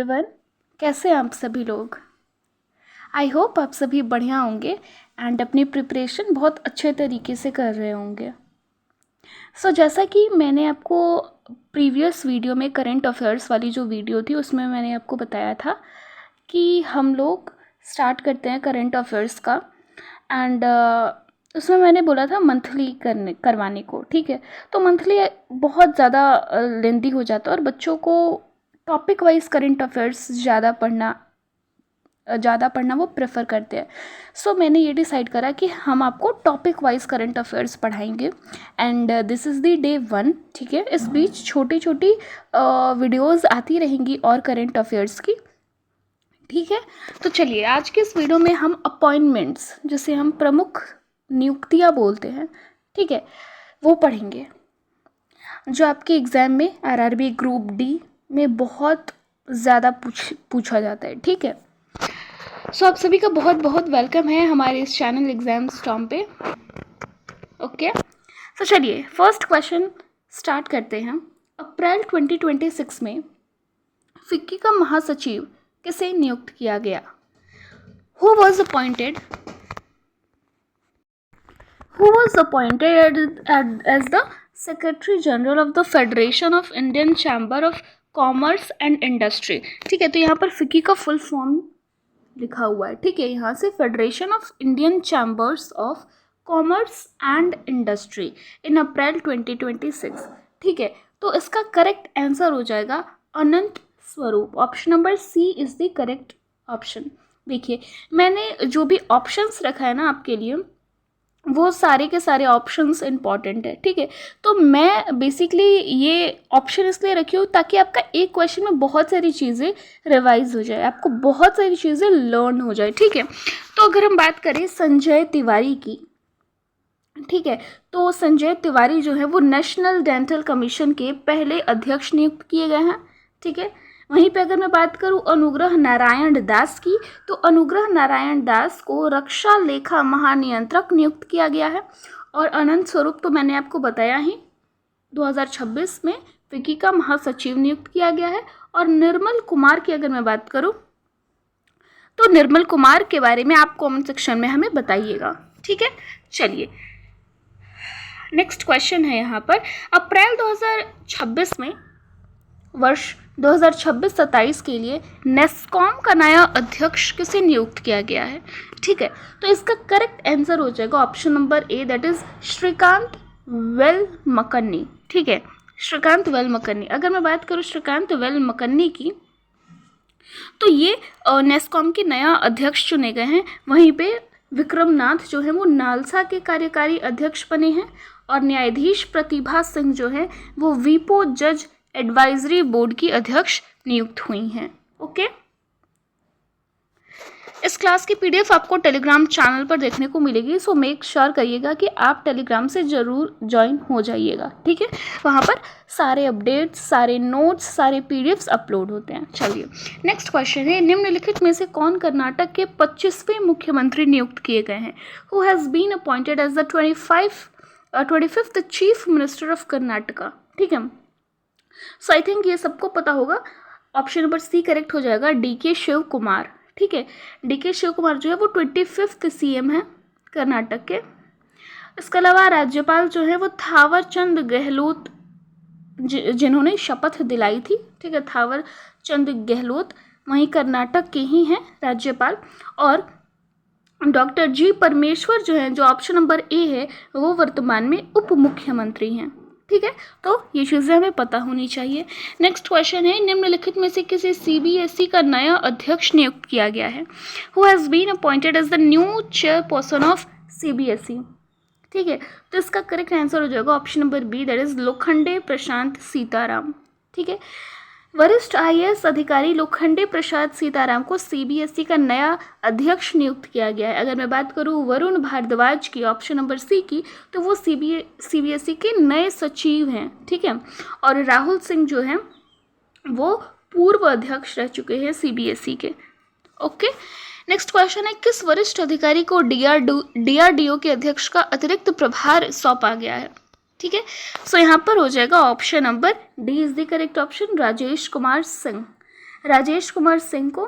Everyone, कैसे हैं आप सभी लोग। आई होप आप सभी बढ़िया होंगे एंड अपनी प्रिपरेशन बहुत अच्छे तरीके से कर रहे होंगे। जैसा कि मैंने आपको प्रीवियस वीडियो में करंट अफेयर्स वाली जो वीडियो थी उसमें मैंने आपको बताया था कि हम लोग स्टार्ट करते हैं करंट अफेयर्स का एंड उसमें मैंने बोला था मंथली करवाने को। ठीक है, तो मंथली बहुत ज़्यादा लेंदी हो जाता है और बच्चों को टॉपिक वाइज करंट अफेयर्स ज़्यादा पढ़ना वो प्रेफर करते हैं। मैंने ये डिसाइड करा कि हम आपको टॉपिक वाइज करंट अफेयर्स पढ़ाएंगे and this is the day 1। ठीक है, इस बीच छोटी छोटी वीडियोज़ आती रहेंगी और करंट अफेयर्स की। ठीक है, तो चलिए आज के इस वीडियो में हम अपॉइंटमेंट्स, जिसे हम प्रमुख नियुक्तियाँ बोलते हैं, ठीक है, वो पढ़ेंगे जो आपके एग्ज़ाम में आरआरबी ग्रुप डी में बहुत ज़्यादा पूछा जाता है। ठीक है, आप सभी का बहुत बहुत वेलकम है हमारे इस चैनल एग्जाम स्टॉर्म पे। ओके, चलिए फर्स्ट क्वेश्चन स्टार्ट करते हैं। अप्रैल 2026 में फिक्की का महासचिव किसे नियुक्त किया गया? Who was appointed as the Secretary General of the Federation of Indian Chamber of Commerce and Industry? ठीक है, तो यहाँ पर फिक्की का फुल फॉर्म लिखा हुआ है। ठीक है, यहाँ से federation of Indian chambers of commerce and industry in April 2026। ठीक है, तो इसका करेक्ट आंसर हो जाएगा Anant Swaroop. Option number C is the correct option. देखिए, मैंने जो भी ऑप्शंस रखा है ना आपके लिए, वो सारे के सारे ऑप्शंस इंपॉर्टेंट है। ठीक है, तो मैं बेसिकली ये ऑप्शन इसलिए रखी हूँ ताकि आपका एक क्वेश्चन में बहुत सारी चीज़ें रिवाइज हो जाए, आपको बहुत सारी चीज़ें लर्न हो जाए। ठीक है, तो अगर हम बात करें संजय तिवारी की, ठीक है, तो संजय तिवारी जो है वो नेशनल डेंटल कमीशन के पहले अध्यक्ष नियुक्त किए गए हैं। ठीक है, वहीं पे अगर मैं बात करूं अनुग्रह नारायण दास की, तो अनुग्रह नारायण दास को रक्षा लेखा महानियंत्रक नियुक्त किया गया है। और अनंत स्वरूप तो मैंने आपको बताया ही, 2026 में फिक्की का महासचिव नियुक्त किया गया है। और निर्मल कुमार की अगर मैं बात करूं, तो निर्मल कुमार के बारे में आप कमेंट सेक्शन में हमें बताइएगा। ठीक है, चलिए नेक्स्ट क्वेश्चन है यहाँ पर। अप्रैल 2026 में वर्ष 2026-27 के लिए नेस्कॉम का नया अध्यक्ष किसे नियुक्त किया गया है? ठीक है, तो इसका करेक्ट आंसर हो जाएगा option number A, that is Srikanth Velamakanni. ठीक है, श्रीकांत वेलमकन्नी। अगर मैं बात करूँ श्रीकांत वेलमकन्नी की, तो ये नेस्कॉम के नया अध्यक्ष चुने गए हैं। वहीं पे विक्रमनाथ जो है वो नालसा के कार्यकारी अध्यक्ष बने हैं और न्यायाधीश प्रतिभा सिंह जो है वो वीपो जज एडवाइजरी बोर्ड की अध्यक्ष नियुक्त हुई हैं। ओके, इस क्लास की पीडीएफ आपको टेलीग्राम चैनल पर देखने को मिलेगी, सो मेक श्योर करिएगा कि आप टेलीग्राम से ज़रूर ज्वाइन हो जाइएगा। ठीक है, वहाँ पर सारे अपडेट्स, सारे नोट्स, सारे पीडीएफ्स अपलोड होते हैं। चलिए नेक्स्ट क्वेश्चन है, निम्नलिखित में से कौन कर्नाटक के 25वें मुख्यमंत्री नियुक्त किए गए हैं? Who has been appointed as the 25th chief minister of Karnataka? ठीक है, सो आई थिंक ये सबको पता होगा। ऑप्शन नंबर सी करेक्ट हो जाएगा, डीके शिव कुमार। ठीक है, डीके शिव कुमार जो है वो 25th सीएम है कर्नाटक के। इसके अलावा राज्यपाल जो है वो थावर चंद गहलोत, जिन्होंने शपथ दिलाई थी। ठीक है, थावर चंद गहलोत वहीं कर्नाटक के ही हैं राज्यपाल। और डॉक्टर जी परमेश्वर जो है, जो ऑप्शन नंबर ए है, वो वर्तमान में उप मुख्यमंत्री हैं। ठीक है, तो ये चीज़ें हमें पता होनी चाहिए। नेक्स्ट क्वेश्चन है, निम्नलिखित में से किसे सीबीएसई का नया अध्यक्ष नियुक्त किया गया है? Who has been appointed as the new chairperson of CBSE? ठीक है, तो इसका करेक्ट आंसर हो जाएगा option number B, that is Lokhande Prashant Sitaram. ठीक है, वरिष्ठ आईएएस अधिकारी लोखंडे प्रसाद सीताराम को सीबीएसई का नया अध्यक्ष नियुक्त किया गया है। अगर मैं बात करूं वरुण भारद्वाज की, ऑप्शन नंबर सी की, तो वो सीबीएसई के नए सचिव हैं। ठीक है, और राहुल सिंह जो हैं वो पूर्व अध्यक्ष रह चुके हैं सीबीएसई के। ओके, नेक्स्ट क्वेश्चन है, किस वरिष्ठ अधिकारी को डीआरडीओ के अध्यक्ष का अतिरिक्त प्रभार सौंपा गया है? ठीक है, सो यहाँ पर हो जाएगा option number D is the correct option, Rajesh Kumar Singh. Rajesh Kumar Singh को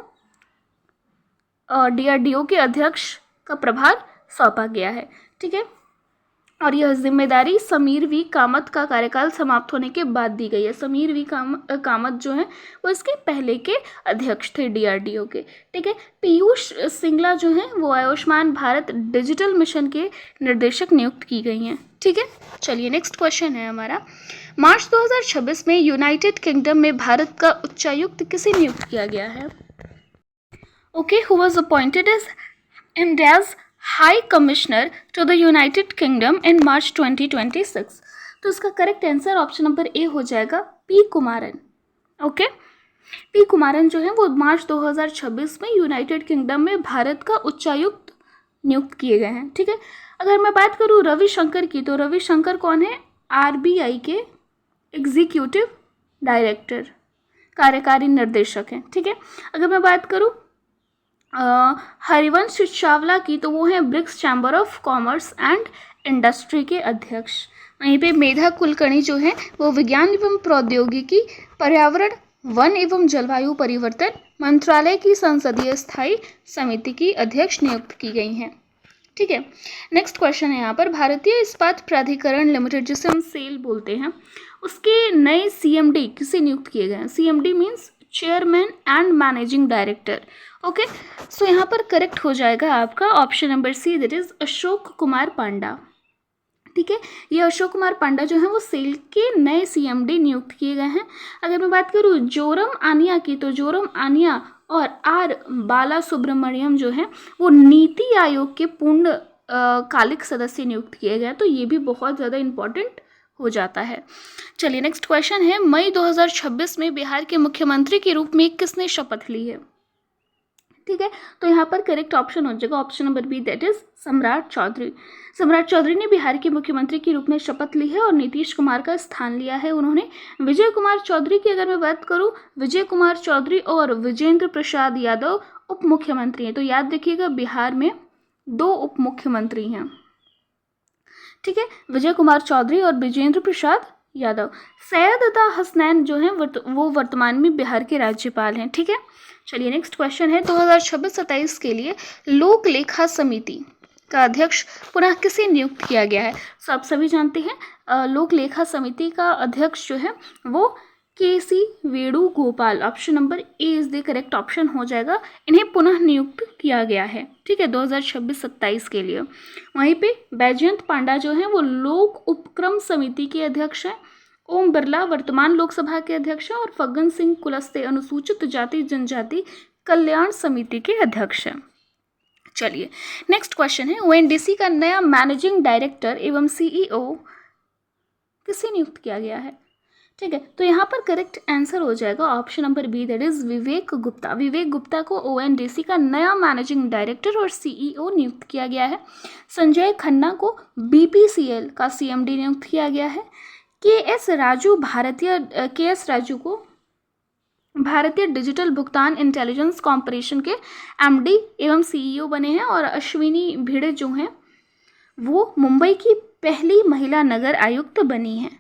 डीआरडीओ के अध्यक्ष का प्रभार सौंपा गया है। ठीक है, और यह जिम्मेदारी समीर वी कामत का कार्यकाल समाप्त होने के बाद दी गई है। समीर वी कामत जो है वो इसके पहले के अध्यक्ष थे डीआरडीओ के। ठीक है, पीयूष सिंगला जो है वो आयुष्मान भारत डिजिटल मिशन के निर्देशक नियुक्त की गई हैं। ठीक है, चलिए नेक्स्ट क्वेश्चन है हमारा, मार्च 2026 में यूनाइटेड किंगडम में भारत का उच्चायुक्त किसे नियुक्त किया गया है? Okay, who was appointed as India's high commissioner to the United Kingdom in March 2026? तो इसका correct answer option number A हो जाएगा P Kumaran. Okay, P Kumaran जो है वो मार्च 2026 में यूनाइटेड किंगडम में भारत का उच्चायुक्त नियुक्त किए गए हैं। ठीक है, अगर मैं बात करूँ रविशंकर की, तो रविशंकर कौन है? आरबीआई के एग्जीक्यूटिव डायरेक्टर, कार्यकारी निर्देशक हैं। ठीक है, अगर मैं बात करूँ हरिवंश चावला की, तो वो है BRICS chamber of commerce and industry के अध्यक्ष। वहीं पे मेधा कुलकर्णी जो है वो विज्ञान एवं प्रौद्योगिकी, पर्यावरण, वन एवं जलवायु परिवर्तन मंत्रालय की संसदीय स्थायी समिति की अध्यक्ष नियुक्त की गई हैं। ठीक है, नेक्स्ट क्वेश्चन है यहाँ पर, भारतीय इस्पात प्राधिकरण लिमिटेड जिसे हम सेल बोलते हैं, उसके नए सीएमडी किसे नियुक्त किए गए हैं? CMD means chairman and managing director. Okay, so यहाँ पर करेक्ट हो जाएगा आपका option number C, that is Ashok Kumar Panda. ठीक है, ये अशोक कुमार पांडा जो है वो सेल के नए सीएमडी नियुक्त किए गए हैं। अगर मैं बात करूँ जोरम आनिया की, तो जोरम आनिया और आर बाला सुब्रमण्यम जो है वो नीति आयोग के पूर्ण कालिक सदस्य नियुक्त किए गए, तो ये भी बहुत ज़्यादा इंपॉर्टेंट हो जाता है। चलिए नेक्स्ट क्वेश्चन है, मई 2026 में बिहार के मुख्यमंत्री के रूप में किसने शपथ ली है? ठीक है, तो यहाँ पर करेक्ट ऑप्शन हो जाएगा option number B, that is Samrat Choudhary. सम्राट चौधरी ने बिहार के मुख्यमंत्री के रूप में शपथ ली है और नीतीश कुमार का स्थान लिया है उन्होंने। विजय कुमार चौधरी की अगर मैं बात करूँ, विजय कुमार चौधरी और विजेंद्र प्रसाद यादव उप मुख्यमंत्री हैं, तो याद रखिएगा बिहार में 2 उप मुख्यमंत्री हैं। ठीक है, विजय कुमार चौधरी और विजेंद्र प्रसाद यादव। सैयद अता हसनैन जो हैं वो वर्तमान में बिहार के राज्यपाल हैं। ठीक है, चलिए नेक्स्ट क्वेश्चन है, 2026-27 के लिए लोक लेखा समिति का अध्यक्ष पुनः किसे नियुक्त किया गया है? तो आप सभी जानते हैं लोक लेखा समिति का अध्यक्ष जो है वो KC Venugopal, option number A is the correct option हो जाएगा। इन्हें पुनः नियुक्त किया गया है। ठीक है, 2026-27 के लिए। वहीं पे बैजयंत पांडा जो है वो लोक उपक्रम समिति के अध्यक्ष हैं। ओम बिरला वर्तमान लोकसभा के अध्यक्ष हैं और फग्गन सिंह कुलस्ते अनुसूचित जाति जनजाति कल्याण समिति के अध्यक्ष हैं। चलिए नेक्स्ट क्वेश्चन है, ओएनडीसी का नया मैनेजिंग डायरेक्टर एवं सीईओ किसे नियुक्त किया गया है? ठीक है, तो यहाँ पर करेक्ट आंसर हो जाएगा option number B, that is Vivek Gupta. Vivek Gupta को ओएनडीसी का नया मैनेजिंग डायरेक्टर और सीईओ नियुक्त किया गया है। संजय खन्ना को बीपीसीएल का सीएमडी नियुक्त किया गया है। के एस राजू को भारतीय डिजिटल भुगतान इंटेलिजेंस कॉर्पोरेशन के एमडी एवं सीईओ बने हैं और अश्विनी भिड़े जो हैं वो मुंबई की पहली महिला नगर आयुक्त बनी हैं।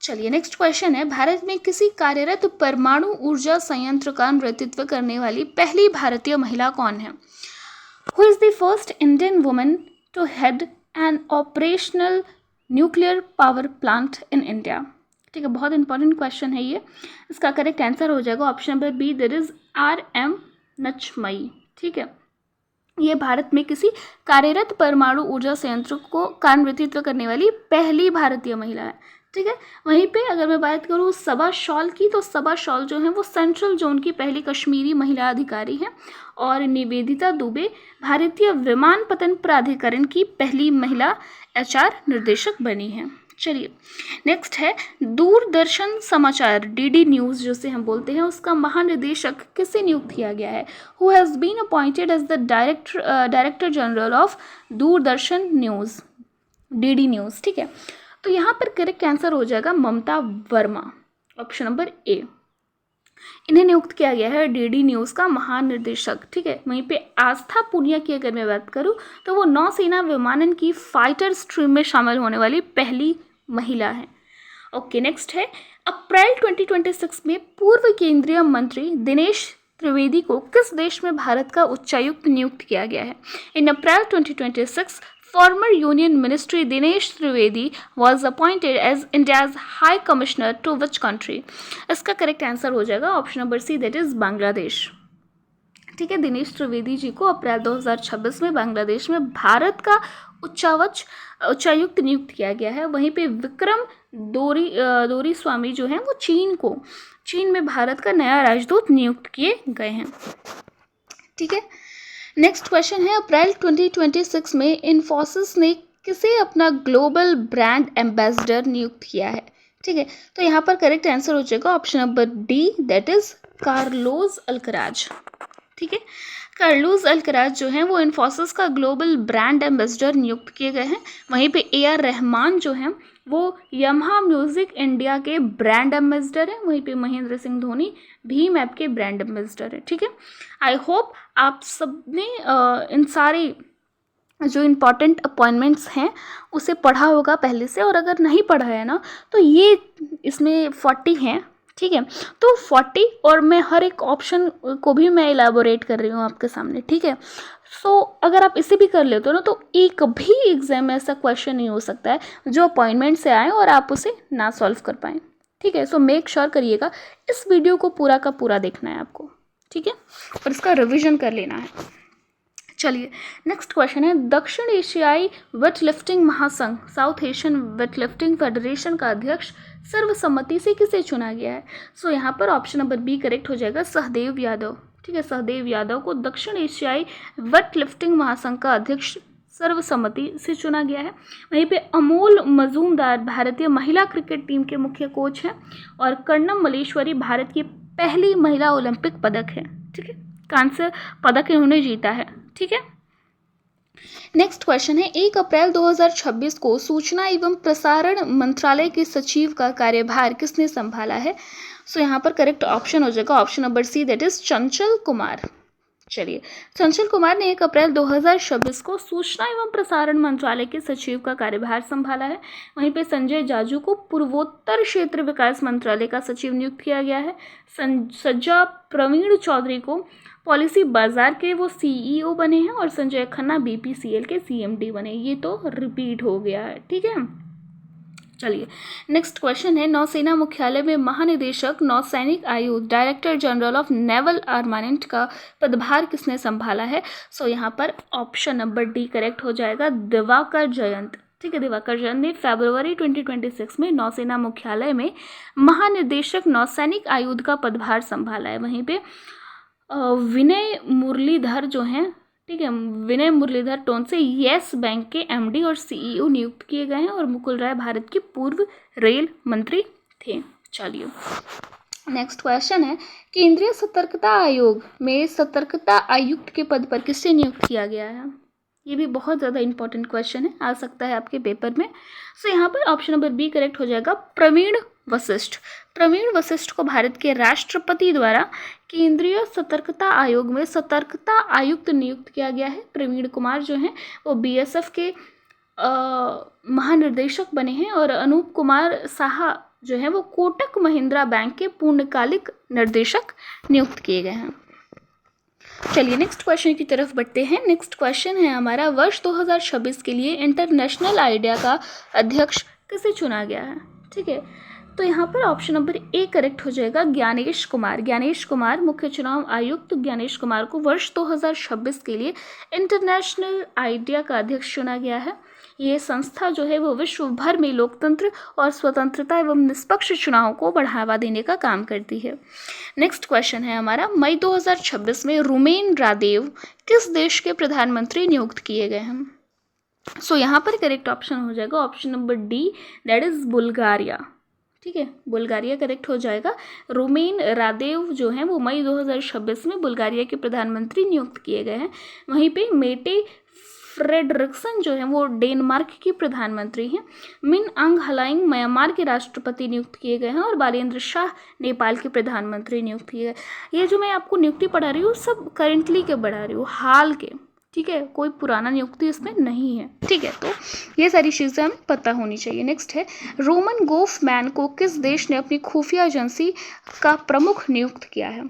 चलिए नेक्स्ट क्वेश्चन है, भारत में किसी कार्यरत परमाणु ऊर्जा संयंत्र का नेतृत्व करने वाली पहली भारतीय महिला कौन है? Who is the first Indian woman to head an operational nuclear power plant in India? ठीक है, बहुत इंपॉर्टेंट क्वेश्चन है ये। इसका करेक्ट आंसर हो जाएगा option number B, that is RM Nachamai. ठीक है, ये भारत में किसी कार्यरत परमाणु ऊर्जा संयंत्र का नेतृत्व करने वाली पहली भारतीय महिला है। ठीक है, वहीं पे अगर मैं बात करूँ सबा शॉल की, तो सबा शॉल जो है वो सेंट्रल जोन की पहली कश्मीरी महिला अधिकारी हैं और निवेदिता दुबे भारतीय विमानपत्तन प्राधिकरण की पहली महिला HR निर्देशक बनी हैं। चलिए नेक्स्ट है, दूरदर्शन समाचार DD न्यूज़ जिसे हम बोलते हैं उसका महानिदेशक किसे नियुक्त किया गया है? Who has been appointed as the director general of Doordarshan news DD news. ठीक है, तो यहाँ पर करेक्ट आंसर हो जाएगा Mamta Verma, option number A. इन्हें नियुक्त किया गया है DD न्यूज़ का महानिदेशक। ठीक है, वहीं पे आस्था पुनिया की अगर मैं बात करूँ तो वो नौसेना विमानन की फाइटर स्ट्रीम में शामिल होने वाली पहली महिला है। ओके, नेक्स्ट है, अप्रैल 2026 में पूर्व केंद्रीय मंत्री दिनेश त्रिवेदी को किस देश में भारत का उच्चायुक्त नियुक्त किया गया है? In April 2026 former union ministry Dinesh Trivedi was appointed as India's high commissioner to which country? इसका करेक्ट आंसर हो जाएगा option number C, that is Bangladesh. ठीक है, दिनेश त्रिवेदी जी को अप्रैल 2026 में बांग्लादेश में भारत का उच्चायुक्त नियुक्त किया गया है। वहीं पे विक्रम दोरी स्वामी जो हैं वो चीन में भारत का नया राजदूत नियुक्त किए गए हैं। ठीक है, नेक्स्ट क्वेश्चन है, अप्रैल 2026 में इन्फोसिस ने किसे अपना ग्लोबल ब्रांड एम्बेसडर नियुक्त किया है? ठीक है, तो यहाँ पर करेक्ट आंसर हो जाएगा option number D, that is Carlos Alcaraz. ठीक है, कार्लोस अल्कराज जो हैं वो इन्फोसिस का ग्लोबल ब्रांड एम्बेसडर नियुक्त किए गए हैं। वहीं पे AR रहमान जो हैं वो यमहा म्यूजिक इंडिया के ब्रांड एम्बेसडर हैं। वहीं पे महेंद्र सिंह धोनी भीम ऐप के ब्रांड एम्बेसडर है। ठीक है, आई होप आप सबने इन सारे जो इम्पॉर्टेंट अपॉइंटमेंट्स हैं उसे पढ़ा होगा पहले से, और अगर नहीं पढ़ा है ना तो ये इसमें 40 हैं। ठीक है, तो 40 और मैं हर एक ऑप्शन को भी मैं इलाबोरेट कर रही हूँ आपके सामने। ठीक है, सो अगर आप इसे भी कर लेते हो ना तो एक भी एग्जाम में ऐसा क्वेश्चन नहीं हो सकता है जो अपॉइंटमेंट से आए और आप उसे ना सॉल्व कर पाएँ। ठीक है, सो मेक श्योर करिएगा इस वीडियो को पूरा का पूरा देखना है आपको। ठीक है, और इसका रिविजन कर लेना है। चलिए, नेक्स्ट क्वेश्चन है, दक्षिण एशियाई वेटलिफ्टिंग महासंघ साउथ एशियन वेटलिफ्टिंग फेडरेशन का अध्यक्ष सर्वसम्मति से किसे चुना गया है? सो यहाँ पर ऑप्शन नंबर बी करेक्ट हो जाएगा, सहदेव यादव। ठीक है, सहदेव यादव को दक्षिण एशियाई वेटलिफ्टिंग महासंघ का अध्यक्ष सर्वसम्मति से चुना गया है। वहीं पे अमोल मजूमदार भारतीय महिला क्रिकेट टीम के मुख्य कोच हैं, और कर्णम मल्लेश्वरी भारत की पहली महिला ओलंपिक पदक है। ठीक है, कांस्य पदक इन्होंने जीता है। ठीक है, नेक्स्ट क्वेश्चन है, 1 अप्रैल 2026 को सूचना एवं प्रसारण मंत्रालय के सचिव का कार्यभार किसने संभाला है? सो यहाँ पर करेक्ट ऑप्शन हो जाएगा option number C, that is Chanchal Kumar. चलिए, चंचल कुमार ने 1 अप्रैल 2026 को सूचना एवं प्रसारण मंत्रालय के सचिव का कार्यभार संभाला है। वहीं पे संजय जाजू को पूर्वोत्तर क्षेत्र विकास मंत्रालय का सचिव नियुक्त किया गया है। सज्जा प्रवीण चौधरी को पॉलिसी बाजार के वो CEO बने हैं, और संजय खन्ना BPCL के CMD बने। ये तो रिपीट हो गया है। ठीक है, चलिए, नेक्स्ट क्वेश्चन है, नौसेना मुख्यालय में महानिदेशक नौसैनिक आयुध director general of naval armament का पदभार किसने संभाला है? सो यहाँ पर ऑप्शन नंबर डी करेक्ट हो जाएगा, दिवाकर जयंत। ठीक है, दिवाकर जयंत ने फरवरी 2026 में नौसेना मुख्यालय में महानिदेशक नौसैनिक आयुध का पदभार संभाला है। वहीं पे विनय मुरलीधर जो हैं, ठीक है, विनय मुरलीधर टोन से येस बैंक के MD और CEO नियुक्त किए गए हैं, और मुकुल राय भारत के पूर्व रेल मंत्री थे। चलिए, नेक्स्ट क्वेश्चन है, केंद्रीय सतर्कता आयोग में सतर्कता आयुक्त के पद पर किससे नियुक्त किया गया है? ये भी बहुत ज़्यादा इंपॉर्टेंट क्वेश्चन है, आ सकता है आपके पेपर में। सो यहाँ पर ऑप्शन नंबर बी करेक्ट हो जाएगा, प्रवीण वशिष्ठ। प्रवीण वशिष्ठ को भारत के राष्ट्रपति द्वारा केंद्रीय सतर्कता आयोग में सतर्कता आयुक्त नियुक्त किया गया है। प्रवीण कुमार जो हैं वो BSF के महानिदेशक बने हैं, और अनूप कुमार साहा जो है वो कोटक महिंद्रा बैंक के पूर्णकालिक निर्देशक नियुक्त किए गए हैं। चलिए, नेक्स्ट क्वेश्चन की तरफ बढ़ते हैं। नेक्स्ट क्वेश्चन है हमारा, वर्ष 2026 के लिए इंटरनेशनल आइडिया का अध्यक्ष किसे चुना गया है? ठीक है, तो यहाँ पर ऑप्शन नंबर ए करेक्ट हो जाएगा, ज्ञानेश कुमार। ज्ञानेश कुमार, मुख्य चुनाव आयुक्त ज्ञानेश कुमार को वर्ष 2026 के लिए इंटरनेशनल आइडिया का अध्यक्ष चुना गया है। ये संस्था जो है वो विश्व भर में लोकतंत्र और स्वतंत्रता एवं निष्पक्ष चुनाव को बढ़ावा देने का काम करती है। नेक्स्ट क्वेश्चन है हमारा, मई 2026 में रुमेन रादेव किस देश के प्रधानमंत्री नियुक्त किए गए हैं? सो यहाँ पर करेक्ट ऑप्शन हो जाएगा option number D, that is Bulgaria. ठीक है, बुल्गारिया करेक्ट हो जाएगा। रुमेन रादेव जो हैं वो मई 2026 में बुल्गारिया के प्रधानमंत्री नियुक्त किए गए हैं। वहीं पे मेटे फ्रेडरिक्सन जो है वो डेनमार्क के प्रधानमंत्री हैं। मिन आंग हलाइंग म्यांमार के राष्ट्रपति नियुक्त किए गए हैं, और बालेंद्र शाह नेपाल के प्रधानमंत्री नियुक्त किए गए। ये जो मैं आपको नियुक्ति पढ़ा रही हूँ सब करेंटली के पढ़ा रही हूँ, हाल के। ठीक है, कोई पुराना नियुक्ति इसमें नहीं है। ठीक है, तो ये सारी चीज़ें हमें पता होनी चाहिए। नेक्स्ट है, रोमन गोफमैन को किस देश ने अपनी खुफिया एजेंसी का प्रमुख नियुक्त किया है?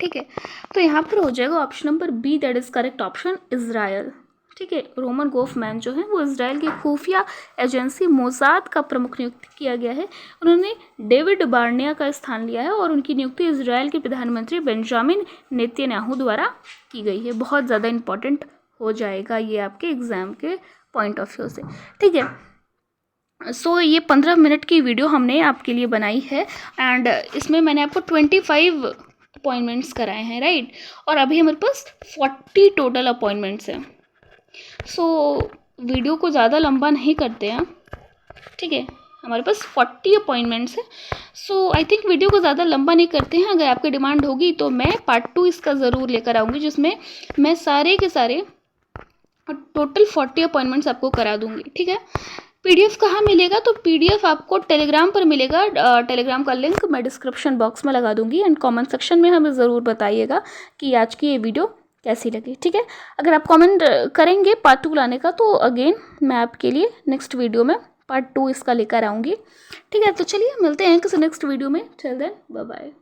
ठीक है, तो यहाँ पर हो जाएगा option number B, that is correct option, Israel. ठीक है, रोमन गोफमैन जो है वो इज़राइल की खुफिया एजेंसी मोसाद का प्रमुख नियुक्त किया गया है। उन्होंने डेविड बार्निया का स्थान लिया है और उनकी नियुक्ति इज़राइल के प्रधानमंत्री बेंजामिन नेतन्याहू द्वारा की गई है। बहुत ज़्यादा इंपॉर्टेंट हो जाएगा ये आपके एग्ज़ाम के पॉइंट ऑफ व्यू से। ठीक है, सो ये 15 मिनट की वीडियो हमने आपके लिए बनाई है एंड इसमें मैंने आपको 25 अपॉइंटमेंट्स कराए हैं, राइट। और अभी हमारे पास 40 टोटल अपॉइंटमेंट्स हैं। सो वीडियो को ज़्यादा लंबा नहीं करते हैं, ठीक है। हमारे पास 40 अपॉइंटमेंट्स हैं। सो आई थिंक वीडियो को ज़्यादा लंबा नहीं करते हैं। अगर आपकी डिमांड होगी तो मैं पार्ट 2 इसका ज़रूर लेकर आऊँगी, जिसमें मैं सारे के सारे टोटल 40 अपॉइंटमेंट्स आपको करा दूँगी। ठीक है, पीडीएफ कहाँ मिलेगा? तो पीडीएफ आपको टेलीग्राम पर मिलेगा। टेलीग्राम का लिंक मैं डिस्क्रिप्शन बॉक्स में लगा दूंगी एंड कमेंट सेक्शन में हमें ज़रूर बताइएगा कि आज की ये वीडियो कैसी लगी। ठीक है, अगर आप कमेंट करेंगे पार्ट 2 लाने का तो अगेन मैं आपके लिए नेक्स्ट वीडियो में पार्ट 2 इसका लेकर आऊँगी। ठीक है, तो चलिए मिलते हैं किसी नेक्स्ट वीडियो में। Till then bye bye.